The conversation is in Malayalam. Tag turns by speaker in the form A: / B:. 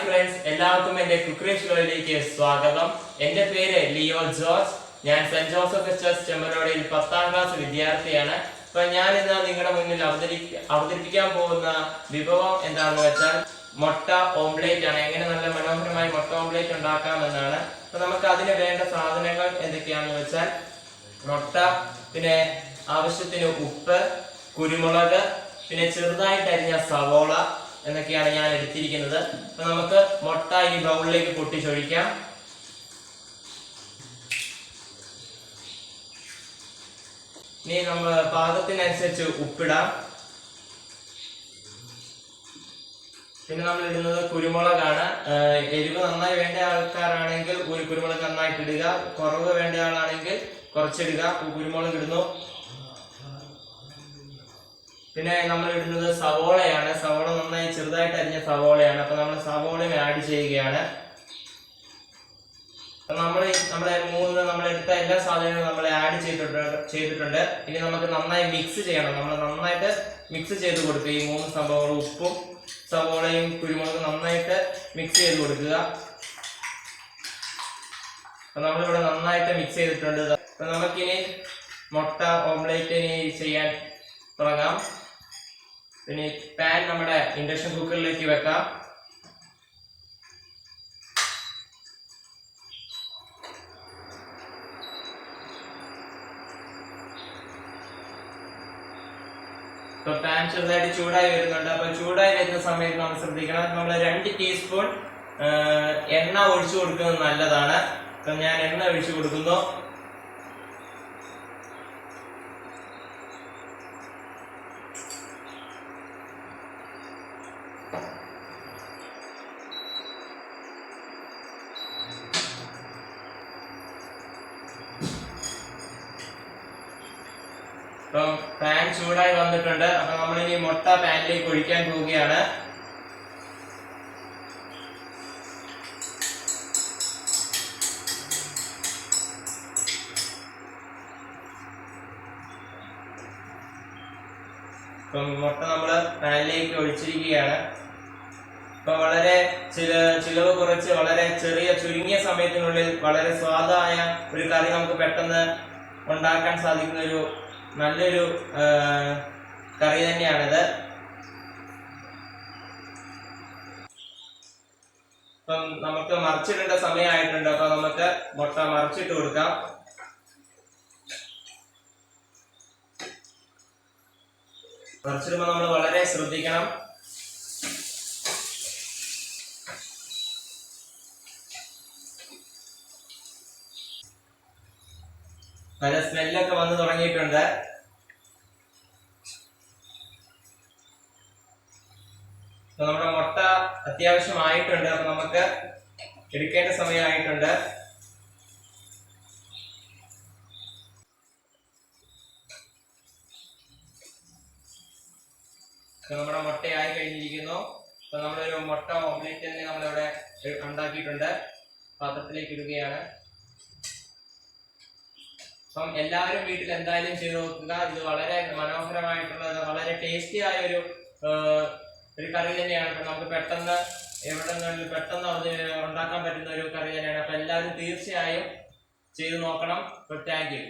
A: ഫ്രണ്ട്സ്, എല്ലാവർക്കും എൻ്റെ കുക്കറി ഷോയിലേക്ക് സ്വാഗതം. എൻ്റെ പേര് ലിയോ ജോർജ്. ഞാൻ സെന്റ് ജോസഫ് ചർച്ച് ചെമ്മനോടിയിൽ 10ാം ക്ലാസ് വിദ്യാർത്ഥിയാണ്. അപ്പൊ ഞാൻ ഇന്ന് നിങ്ങളുടെ മുന്നിൽ അവതരിപ്പിക്കാൻ പോകുന്ന വിഭവം എന്താണെന്ന് വെച്ചാൽ മുട്ട ഓംലേറ്റ് ആണ്. എങ്ങനെ നല്ല മനോഹരമായി മുട്ട ഓംലേറ്റ് ഉണ്ടാക്കാമെന്നാണ്. അപ്പൊ നമുക്ക് അതിന് വേണ്ട സാധനങ്ങൾ എന്തൊക്കെയാണെന്ന് വെച്ചാൽ മുട്ട, പിന്നെ ആവശ്യത്തിന് ഉപ്പ്, കുരുമുളക്, പിന്നെ ചെറുതായിട്ട് അരിഞ്ഞ സവോള എന്നൊക്കെയാണ് ഞാൻ എടുത്തിരിക്കുന്നത്. അപ്പൊ നമുക്ക് മുട്ട ഈ ബൗളിലേക്ക് പൊട്ടിച്ചൊഴിക്കാം. ഇനി നമ്മൾ പാകത്തിനനുസരിച്ച് ഉപ്പിടാം. പിന്നെ നമ്മൾ ഇടുന്നത് കുരുമുളകാണ്. എരിവ് നന്നായി വേണ്ട ആൾക്കാരാണെങ്കിൽ ഒരു കുരുമുളക് നന്നായിട്ട് ഇടുക, കുറവ് വേണ്ട ആളാണെങ്കിൽ കുറച്ചിടുക. കുരുമുളക് ഇടുന്നു. പിന്നെ നമ്മൾ ഇടുന്നത് സവോളയാണ്. സവോള നന്നായി ചെറുതായിട്ട് അരിഞ്ഞ സവോളയാണ്. അപ്പൊ നമ്മൾ സവോളയും ആഡ് ചെയ്യുകയാണ്. നമ്മൾ എടുത്ത എല്ലാ സാധനങ്ങളും നമ്മൾ ആഡ് ചെയ്തിട്ടുണ്ട്. ഇനി നമുക്ക് നന്നായി മിക്സ് ചെയ്യണം. നമ്മൾ നന്നായിട്ട് മിക്സ് ചെയ്ത് കൊടുക്കുക. ഈ 3 സംഭവങ്ങളും ഉപ്പും സവോളയും കുരുമുളകും നന്നായിട്ട് മിക്സ് ചെയ്ത് കൊടുക്കുക. അപ്പൊ നമ്മളിവിടെ നന്നായിട്ട് മിക്സ് ചെയ്തിട്ടുണ്ട്. അപ്പൊ നമുക്കിനി മുട്ട ഓംലേറ്റ് ചെയ്യാൻ തുടങ്ങാം. പിന്നെ പാൻ നമ്മുടെ ഇൻഡക്ഷൻ കുക്കറിലേക്ക് വെക്കാം. ഇപ്പൊ പാൻ ചെറുതായിട്ട് ചൂടായി വരുന്നുണ്ട്. അപ്പൊ ചൂടായി വരുന്ന സമയത്ത് നമ്മൾ ശ്രദ്ധിക്കണം, നമ്മൾ 2 ടീസ്പൂൺ എണ്ണ ഒഴിച്ചു കൊടുക്കുന്നത് നല്ലതാണ്. അപ്പൊ ഞാൻ എണ്ണ ഒഴിച്ചു കൊടുക്കുന്നു. അപ്പം പാൻ ചൂടായി വന്നിട്ടുണ്ട്. അപ്പൊ നമ്മൾ ഇനി മുട്ട പാനിലേക്ക് ഒഴിക്കാൻ പോവുകയാണ്. അപ്പം മുട്ട നമ്മള് പാനിലേക്ക് ഒഴിച്ചിരിക്കുകയാണ്. ഇപ്പൊ വളരെ ചിലവ് കുറച്ച് വളരെ ചുരുങ്ങിയ സമയത്തിനുള്ളിൽ വളരെ സ്വാദായ ഒരു കറി നമുക്ക് പെട്ടെന്ന് ഉണ്ടാക്കാൻ സാധിക്കുന്ന ഒരു നല്ലൊരു കറി തന്നെയാണിത്. അപ്പം നമുക്ക് മറിച്ചിടേണ്ട സമയമായിട്ടുണ്ട്. അപ്പൊ നമുക്ക് മുട്ട മറിച്ചിട്ട് കൊടുക്കാം. മറിച്ചിടുമ്പോൾ നമ്മൾ വളരെ ശ്രദ്ധിക്കണം. നല്ല സ്മെല്ലൊക്കെ വന്ന് തുടങ്ങിയിട്ടുണ്ട്. അപ്പൊ നമ്മുടെ മുട്ട അത്യാവശ്യമായിട്ടുണ്ട്. അപ്പൊ നമുക്ക് എടുക്കേണ്ട സമയമായിട്ടുണ്ട്. നമ്മുടെ മുട്ടയായി കഴിഞ്ഞിരിക്കുന്നു. അപ്പൊ നമ്മളൊരു മുട്ട ഓംലേറ്റ് തന്നെ നമ്മളിവിടെ ഉണ്ടാക്കിയിട്ടുണ്ട്. പാത്രത്തിലേക്ക് ഇടുകയാണ്. അപ്പം എല്ലാവരും വീട്ടിൽ എന്തായാലും ചെയ്ത് നോക്കുക. ഇത് വളരെ മനോഹരമായിട്ടുള്ളത്, വളരെ ടേസ്റ്റി ആയ ഒരു കറി തന്നെയാണ്. അപ്പൊ നമുക്ക് പെട്ടെന്ന് പെട്ടെന്ന് ഉണ്ടാക്കാൻ പറ്റുന്ന ഒരു കറി തന്നെയാണ്. അപ്പൊ എല്ലാവരും തീർച്ചയായും ചെയ്ത് നോക്കണം. Thank you.